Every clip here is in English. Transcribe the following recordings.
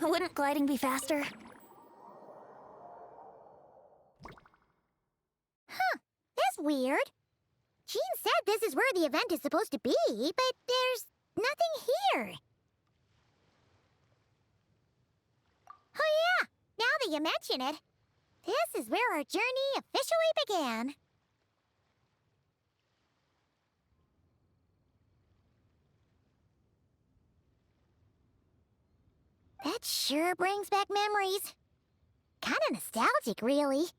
Wouldn't gliding be faster? Huh, that's weird. Jean said this is where the event is supposed to be, but there's nothing here. Oh yeah, now that you mention it, this is where our journey officially began. That sure brings back memories. Kinda nostalgic, really.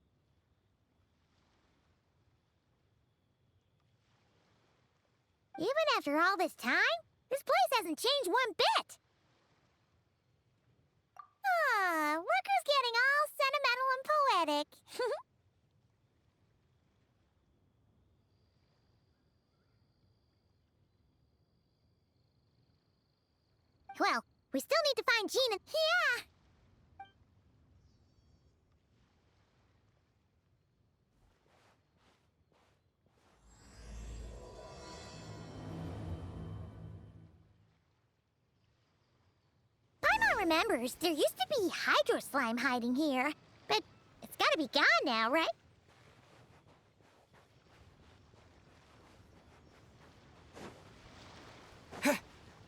Even after all this time, this place hasn't changed one bit. Ah, Worker's getting all sentimental and poetic. Well, we still need to find Jean and... Yeah! Paimon remembers there used to be Hydro Slime hiding here, but it's gotta be gone now, right?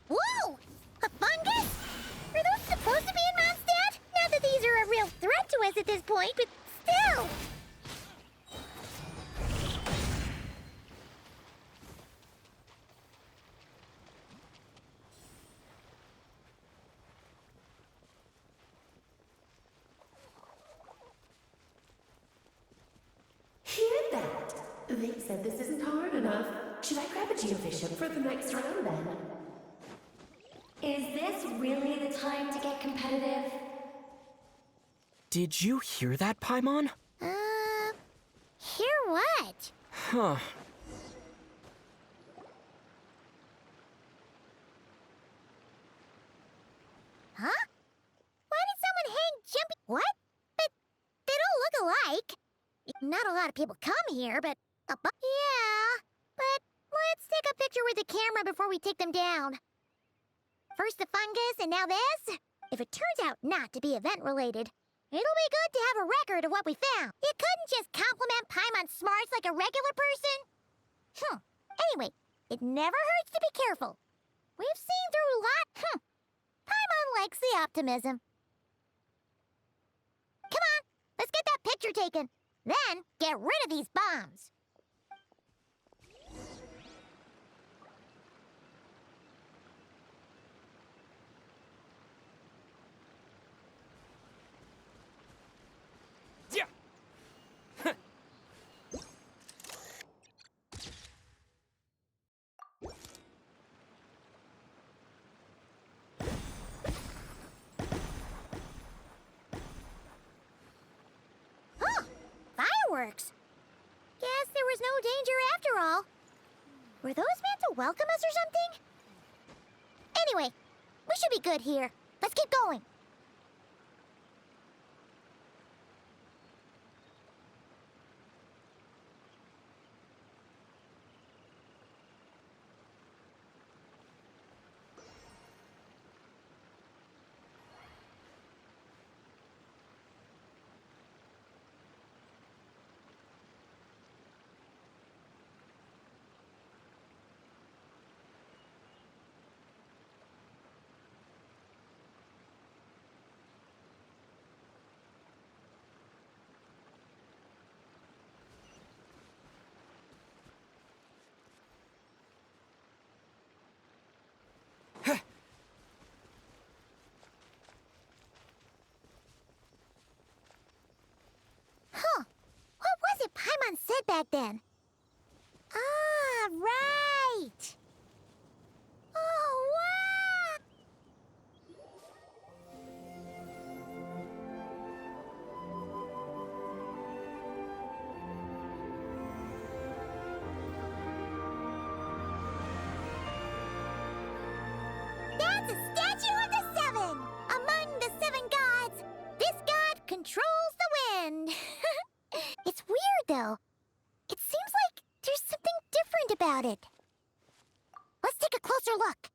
Whoa! A fungus? Are those supposed to be in Mondstadt? Not that these are a real threat to us at this point, but still! Hear that? They said this isn't hard enough. Should I grab a geovision for the next round then? Is this really the time to get competitive? Did you hear that, Paimon? Hear what? Huh. Huh? Why did someone hang jumpy... What? But they don't look alike. Not a lot of people come here, but... Yeah, but let's take a picture with the camera before we take them down. First the fungus, and now this? If it turns out not to be event-related, it'll be good to have a record of what we found. You couldn't just compliment Paimon's smarts like a regular person. Anyway, it never hurts to be careful. We've seen through a lot. Paimon likes the optimism. Come on, let's get that picture taken. Then, get rid of these bombs. Yeah. Huh, fireworks. Guess there was no danger after all. Were those meant to welcome us or something? Anyway, we should be good here. Let's keep going. Huh. What was it Paimon said back then? Ah, right! Oh, wow! That's a statue of the Seven! Among the seven gods, this god controls the wind. It's weird, though. It seems like there's something different about it. Let's take a closer look.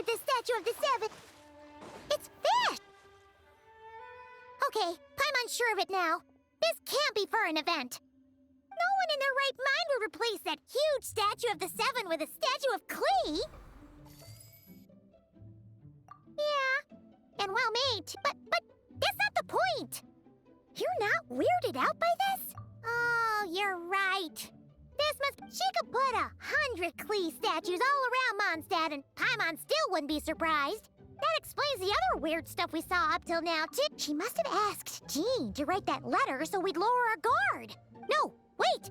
with this statue of the seven. It's fish! Okay, I'm unsure of it now. This can't be for an event. No one in their right mind would replace that huge statue of the seven with a statue of Klee. Yeah, and well made, but that's not the point. You're not weirded out by this? Oh, you're right. She could put 100 Klee statues all around Mondstadt and Paimon still wouldn't be surprised. That explains the other weird stuff we saw up till now, too. She must have asked Jean to write that letter so we'd lower our guard. No, wait!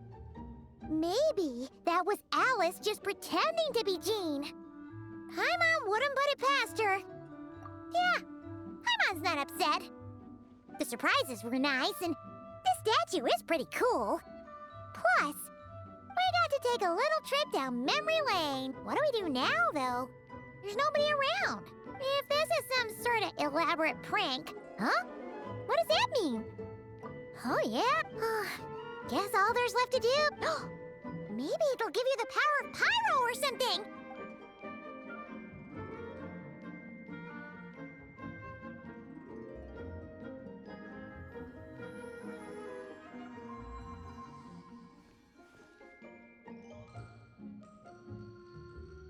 Maybe that was Alice just pretending to be Jean. Paimon wouldn't put it past her. Yeah, Paimon's not upset. The surprises were nice, and this statue is pretty cool. Plus, we got to take a little trip down memory lane. What do we do now, though? There's nobody around. If this is some sort of elaborate prank... Huh? What does that mean? Oh, yeah? Guess all there's left to do... Maybe it'll give you the power of Pyro or something!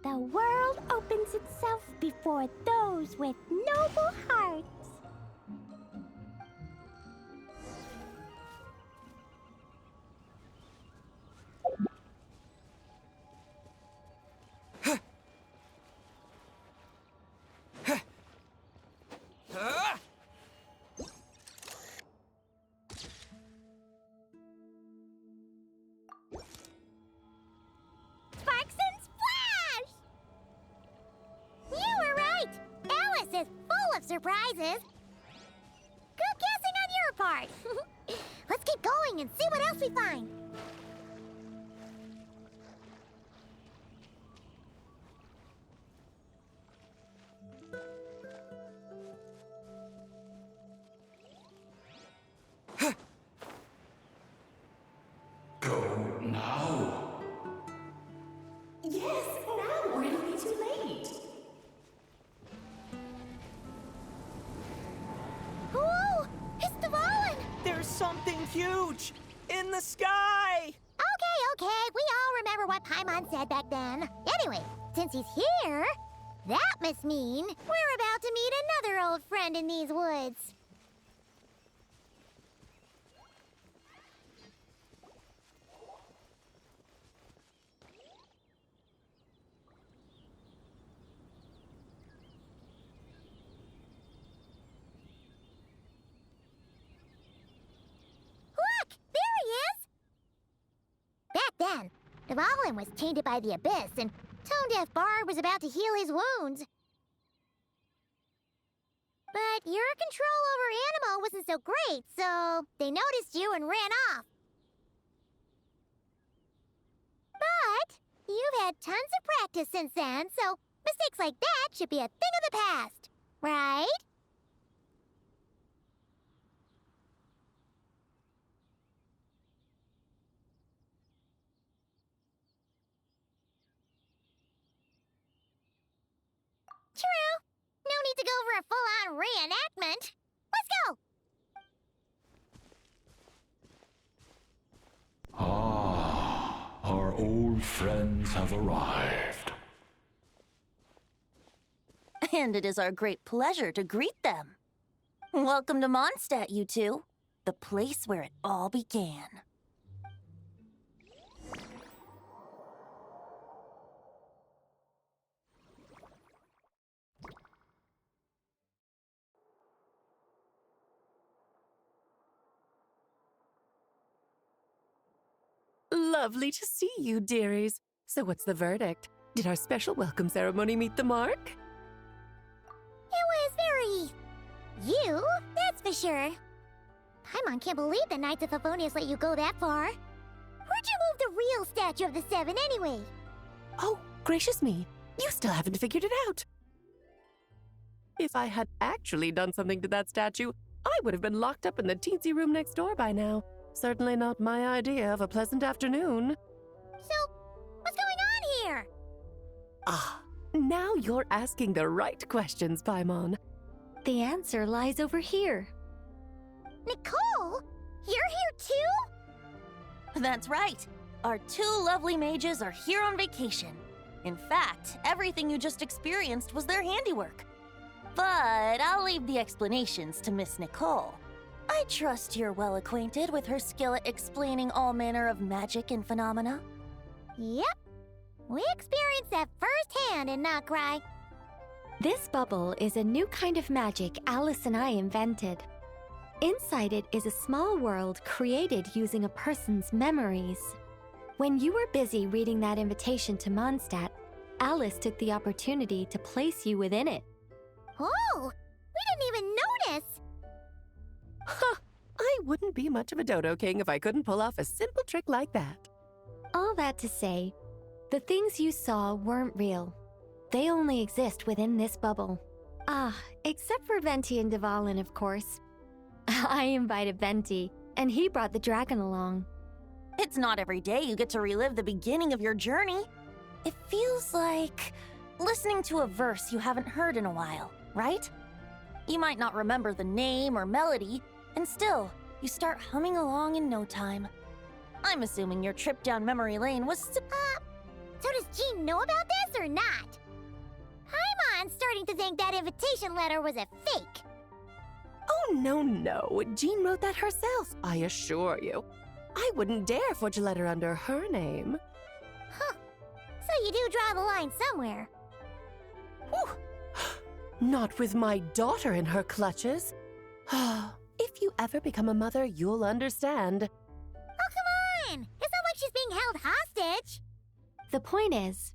The world opens itself before those with noble hearts. Sparks and splash! You were right! Alice is full of surprises! Good guessing on your part! Let's keep going and see what else we find! Go now. Yes, now, or it'll be too late. Whoa! It's the Valen! There's something huge in the sky! Okay, we all remember what Paimon said back then. Anyway, since he's here, that must mean we're about to meet another old friend in these woods. Look! There he is! Back then, Dvalin was tainted by the Abyss, and Tone-Deaf Bard was about to heal his wounds. But your control over Animo wasn't so great, so they noticed you and ran off. But you've had tons of practice since then, so mistakes like that should be a thing of the past, right? True. No need to go for a full-on reenactment. Let's go! Ah, our old friends have arrived. And it is our great pleasure to greet them. Welcome to Mondstadt, you two. The place where it all began. Lovely to see you, dearies. So what's the verdict? Did our special welcome ceremony meet the mark? It was very... you, that's for sure. Paimon can't believe the Knights of Favonius let you go that far. Where'd you move the real statue of the Seven anyway? Oh, gracious me. You still haven't figured it out. If I had actually done something to that statue, I would have been locked up in the teensy room next door by now. Certainly not my idea of a pleasant afternoon. So, what's going on here? Ah, Now you're asking the right questions, Paimon. The answer lies over here. Nicole, you're here too? That's right. Our two lovely mages are here on vacation. In fact, everything you just experienced was their handiwork. But I'll leave the explanations to Miss Nicole. I trust you're well acquainted with her skill at explaining all manner of magic and phenomena. Yep. We experienced that firsthand in Nocry. This bubble is a new kind of magic Alice and I invented. Inside it is a small world created using a person's memories. When you were busy reading that invitation to Mondstadt, Alice took the opportunity to place you within it. Oh, we didn't even notice. Huh, I wouldn't be much of a Dodo King if I couldn't pull off a simple trick like that. All that to say, the things you saw weren't real. They only exist within this bubble. Ah, except for Venti and Dvalin, of course. I invited Venti, and he brought the dragon along. It's not every day you get to relive the beginning of your journey. It feels like listening to a verse you haven't heard in a while, right? You might not remember the name or melody, and still, you start humming along in no time. I'm assuming your trip down memory lane was So does Jean know about this or not? Paimon's starting to think that invitation letter was a fake. Oh, no. Jean wrote that herself, I assure you. I wouldn't dare forge a letter under her name. Huh. So you do draw the line somewhere. Whew. Not with my daughter in her clutches. If you ever become a mother, you'll understand. Oh, come on! It's not like she's being held hostage. The point is,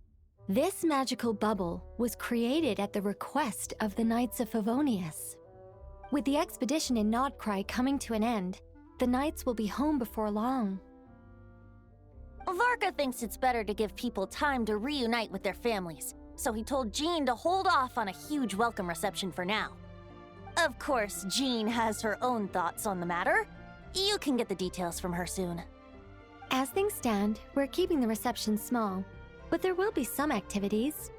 this magical bubble was created at the request of the Knights of Favonius. With the expedition in Nodcry coming to an end, the Knights will be home before long. Varka thinks it's better to give people time to reunite with their families, so he told Jean to hold off on a huge welcome reception for now. Of course, Jean has her own thoughts on the matter. You can get the details from her soon. As things stand, we're keeping the reception small, but there will be some activities.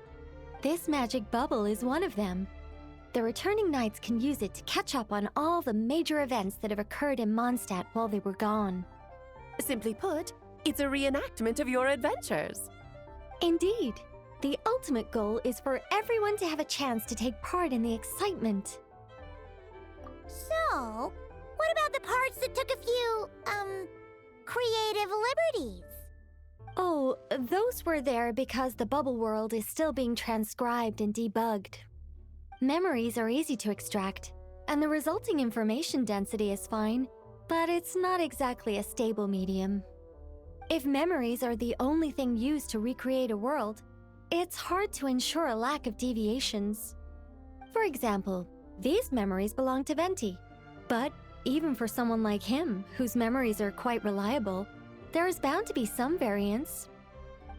This magic bubble is one of them. The returning Knights can use it to catch up on all the major events that have occurred in Mondstadt while they were gone. Simply put, it's a reenactment of your adventures. Indeed. The ultimate goal is for everyone to have a chance to take part in the excitement. So, what about the parts that took a few, creative liberties? Oh, those were there because the bubble world is still being transcribed and debugged. Memories are easy to extract, and the resulting information density is fine, but it's not exactly a stable medium. If memories are the only thing used to recreate a world, it's hard to ensure a lack of deviations. For example, these memories belong to Venti, but even for someone like him, whose memories are quite reliable, there is bound to be some variance.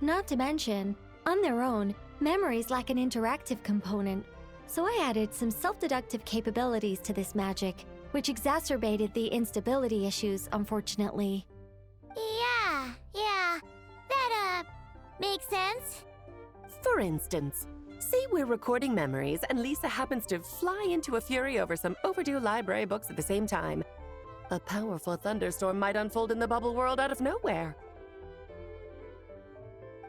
Not to mention, on their own, memories lack an interactive component, so I added some self-deductive capabilities to this magic, which exacerbated the instability issues, unfortunately. Yeah. That, makes sense. For instance, say we're recording memories and Lisa happens to fly into a fury over some overdue library books at the same time. A powerful thunderstorm might unfold in the bubble world out of nowhere.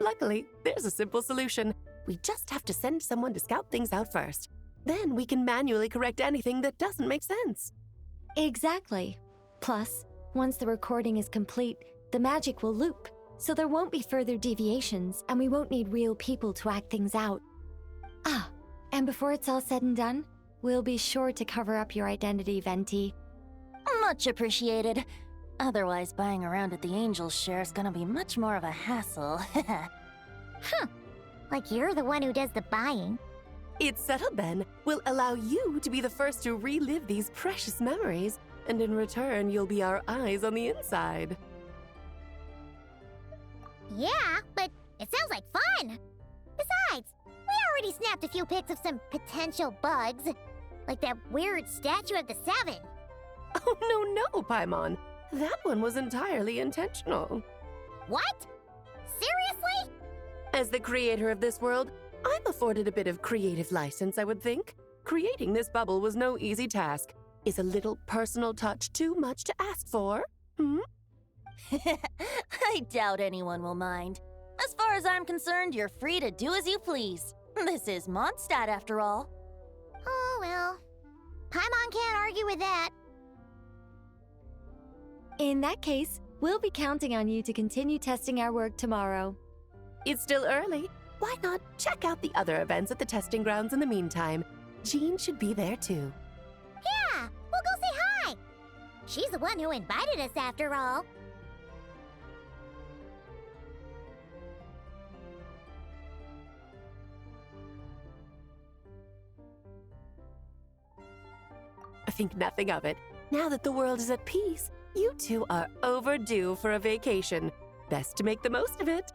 Luckily, there's a simple solution. We just have to send someone to scout things out first. Then we can manually correct anything that doesn't make sense. Exactly. Plus, once the recording is complete, the magic will loop, so there won't be further deviations, and we won't need real people to act things out. Ah, and before it's all said and done, we'll be sure to cover up your identity, Venti. Much appreciated. Otherwise, buying around at the Angel's share is gonna be much more of a hassle. Like you're the one who does the buying. It's settled then. We'll allow you to be the first to relive these precious memories, and in return, you'll be our eyes on the inside. Yeah, but it sounds like fun. Besides, we already snapped a few pics of some potential bugs. Like that weird statue of the Seven. Oh, no, Paimon. That one was entirely intentional. What? Seriously? As the creator of this world, I'm afforded a bit of creative license, I would think. Creating this bubble was no easy task. Is a little personal touch too much to ask for? I doubt anyone will mind. As far as I'm concerned, you're free to do as you please. This is Mondstadt, after all. Oh, well. Paimon can't argue with that. In that case, we'll be counting on you to continue testing our work tomorrow. It's still early. Why not check out the other events at the testing grounds in the meantime? Jean should be there too. Yeah, we'll go say hi. She's the one who invited us after all. Think nothing of it. Now that the world is at peace, you two are overdue for a vacation. Best to make the most of it.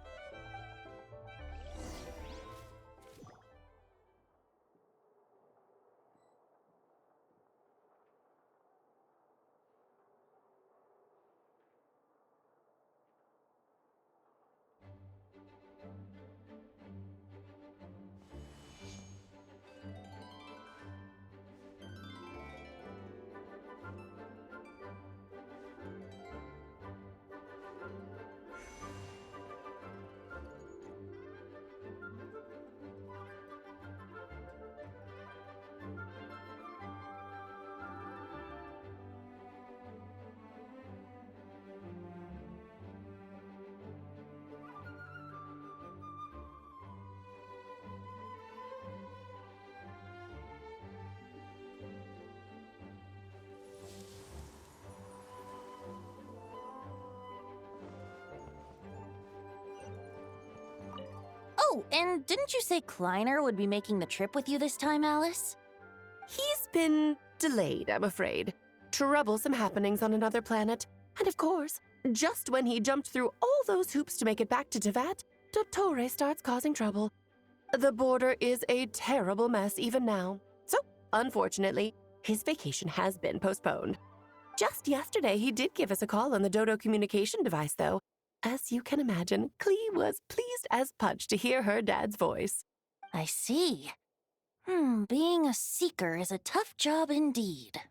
Oh, and didn't you say Kleiner would be making the trip with you this time, Alice? He's been delayed, I'm afraid. Troublesome happenings on another planet. And of course, just when he jumped through all those hoops to make it back to Tevat, Dottore starts causing trouble. The border is a terrible mess even now. So, unfortunately, his vacation has been postponed. Just yesterday, he did give us a call on the Dodo communication device, though. As you can imagine, Klee was pleased as punch to hear her dad's voice. I see. Being a seeker is a tough job indeed.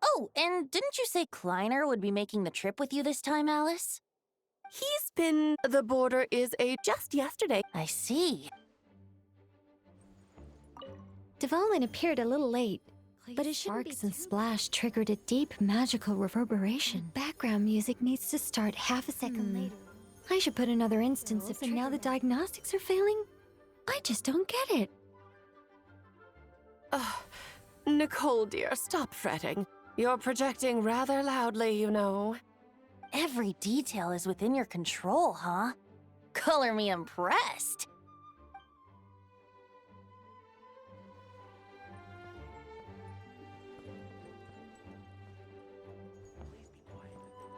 Oh, and didn't you say Kleiner would be making the trip with you this time, Alice? He's been... The border is a... Just yesterday. I see. Development appeared a little late, but his sparks and splash triggered a deep magical reverberation. Background music needs to start half a second later. I should put another instance if now the diagnostics are failing. I just don't get it. Nicole, dear, stop fretting. You're projecting rather loudly, you know. Every detail is within your control, huh? Color me impressed.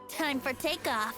Time for takeoff.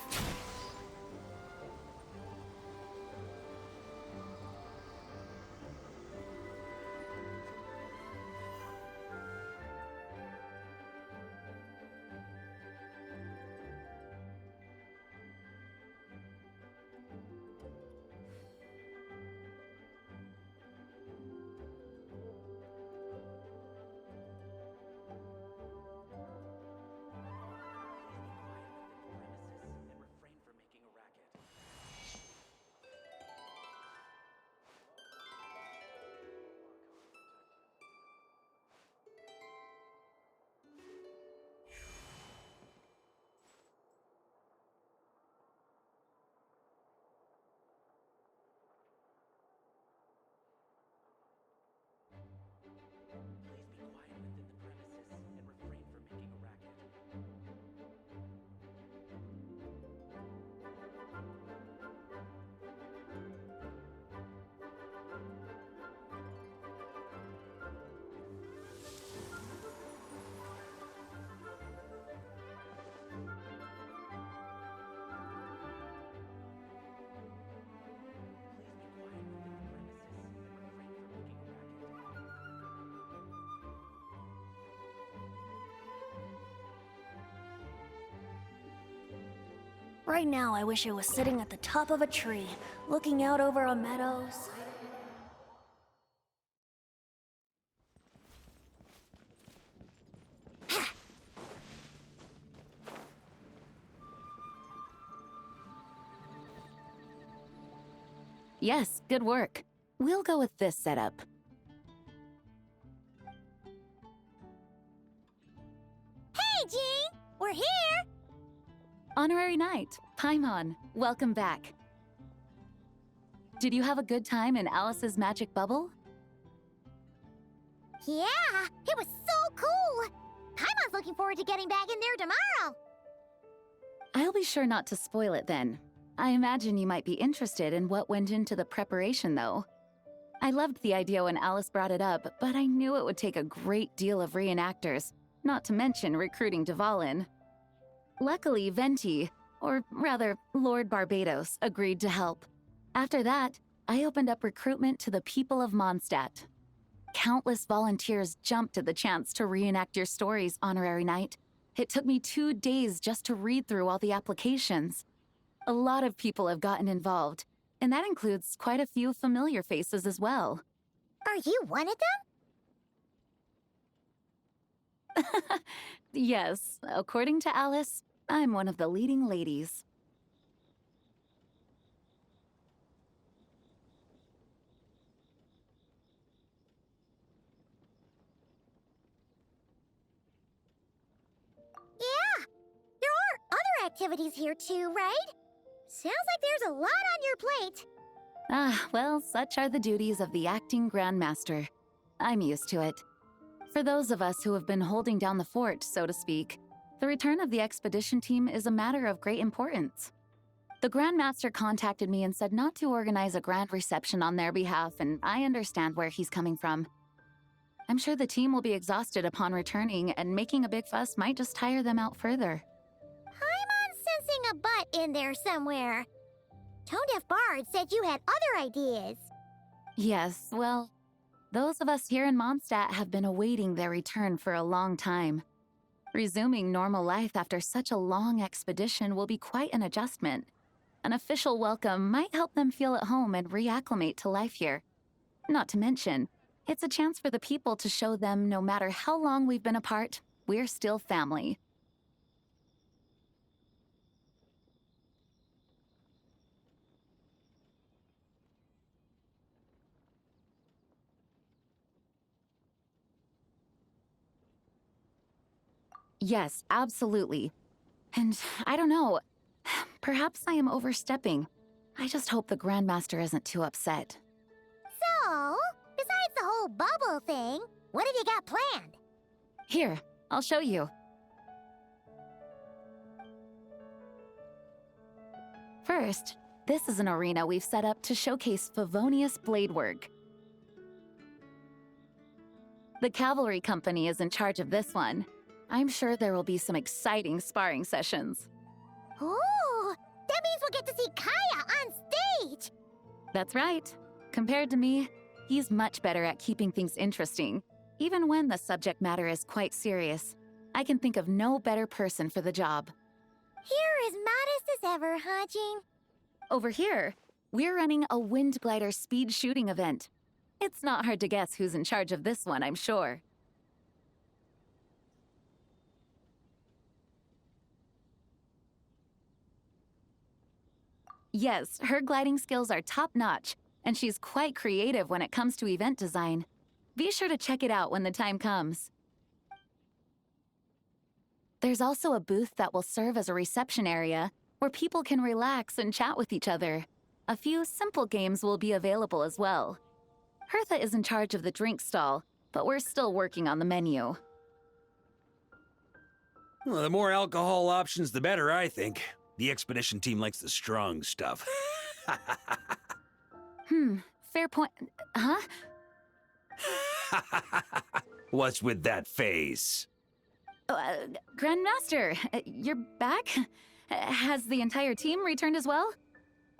Right now, I wish I was sitting at the top of a tree, looking out over a meadow. Yes, good work. We'll go with this setup. Hey, Jean! We're here! Honorary Knight, Paimon, welcome back. Did you have a good time in Alice's magic bubble? Yeah, it was so cool! Paimon's looking forward to getting back in there tomorrow! I'll be sure not to spoil it then. I imagine you might be interested in what went into the preparation, though. I loved the idea when Alice brought it up, but I knew it would take a great deal of reenactors, not to mention recruiting Dvalin. Luckily, Venti, or rather, Lord Barbados, agreed to help. After that, I opened up recruitment to the people of Mondstadt. Countless volunteers jumped at the chance to reenact your stories, Honorary Knight. It took me 2 days just to read through all the applications. A lot of people have gotten involved, and that includes quite a few familiar faces as well. Are you one of them? Yes, according to Alice, I'm one of the leading ladies. Yeah, there are other activities here too, right? Sounds like there's a lot on your plate. Ah, well, such are the duties of the acting Grandmaster. I'm used to it. For those of us who have been holding down the fort, so to speak, the return of the expedition team is a matter of great importance. The Grandmaster contacted me and said not to organize a grand reception on their behalf, and I understand where he's coming from. I'm sure the team will be exhausted upon returning, and making a big fuss might just tire them out further. I'm sensing a butt in there somewhere. Tone-deaf Bard said you had other ideas. Yes, well, those of us here in Mondstadt have been awaiting their return for a long time. Resuming normal life after such a long expedition will be quite an adjustment. An official welcome might help them feel at home and reacclimate to life here. Not to mention, it's a chance for the people to show them no matter how long we've been apart, we're still family. Yes, absolutely. And I don't know, perhaps I am overstepping. I just hope the Grandmaster isn't too upset. So, besides the whole bubble thing, what have you got planned? Here, I'll show you. First, this is an arena we've set up to showcase Favonius blade work. The Cavalry Company is in charge of this one. I'm sure there will be some exciting sparring sessions. Ooh, that means we'll get to see Kaya on stage! That's right. Compared to me, he's much better at keeping things interesting, even when the subject matter is quite serious. I can think of no better person for the job. You're as modest as ever, huh, Jean? Over here, we're running a wind glider speed shooting event. It's not hard to guess who's in charge of this one, I'm sure. Yes, her gliding skills are top-notch, and she's quite creative when it comes to event design. Be sure to check it out when the time comes. There's also a booth that will serve as a reception area where people can relax and chat with each other. A few simple games will be available as well. Hertha is in charge of the drink stall, but we're still working on the menu. Well, the more alcohol options, the better, I think. The expedition team likes the strong stuff. Fair point. Huh? What's with that face? Grandmaster, you're back? Has the entire team returned as well?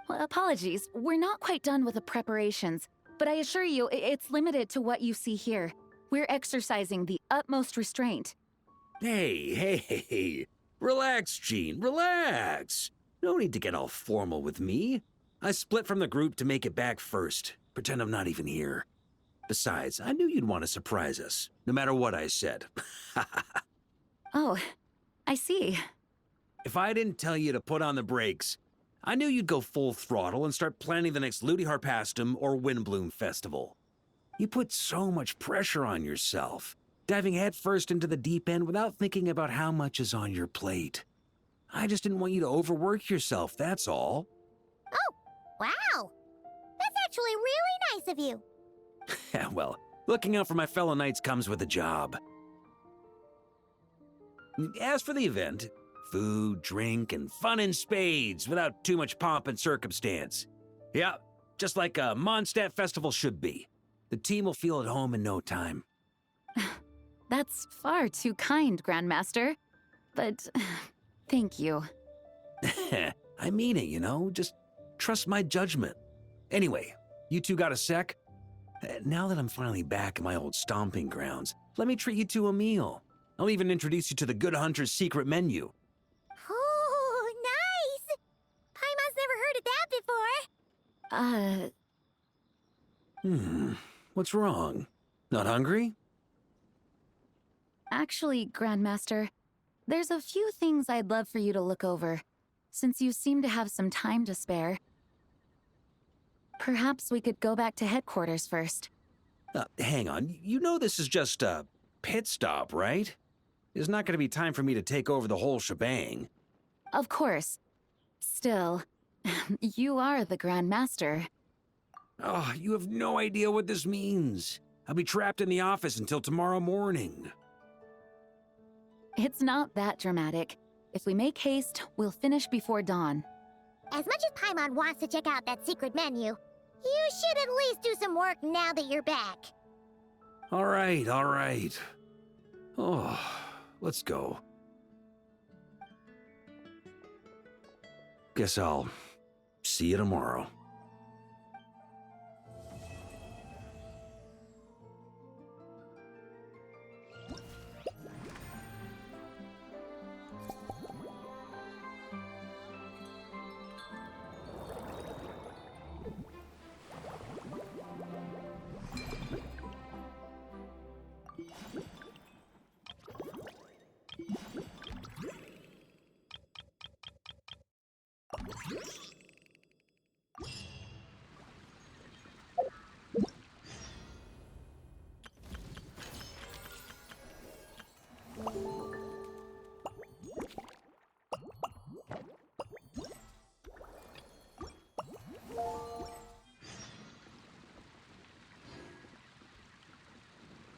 Well, apologies, we're not quite done with the preparations, but I assure you, it's limited to what you see here. We're exercising the utmost restraint. Hey. Relax, Jean, relax. No need to get all formal with me. I split from the group to make it back first. Pretend I'm not even here. Besides, I knew you'd want to surprise us, no matter what I said. Oh, I see. If I didn't tell you to put on the brakes, I knew you'd go full throttle and start planning the next Ludi Harpastum or Windbloom Festival. You put so much pressure on yourself, diving headfirst into the deep end without thinking about how much is on your plate. I just didn't want you to overwork yourself, that's all. Oh, wow. That's actually really nice of you. Yeah, well, looking out for my fellow knights comes with a job. As for the event, food, drink, and fun in spades without too much pomp and circumstance. Yeah, just like a Mondstadt festival should be. The team will feel at home in no time. That's far too kind, Grandmaster. But thank you. I mean it, you know? Just trust my judgment. Anyway, you two got a sec? Now that I'm finally back in my old stomping grounds, let me treat you to a meal. I'll even introduce you to the Good Hunter's secret menu. Oh, nice! Paimon's never heard of that before. What's wrong? Not hungry? Actually, Grandmaster, there's a few things I'd love for you to look over, since you seem to have some time to spare. Perhaps we could go back to headquarters first. Hang on. You know this is just a pit stop, right? There's not going to be time for me to take over the whole shebang. Of course. Still, you are the Grandmaster. Oh, you have no idea what this means. I'll be trapped in the office until tomorrow morning. It's not that dramatic. If we make haste, we'll finish before dawn. As much as Paimon wants to check out that secret menu, you should at least do some work now that you're back. All right, all right. Oh, let's go. Guess I'll see you tomorrow.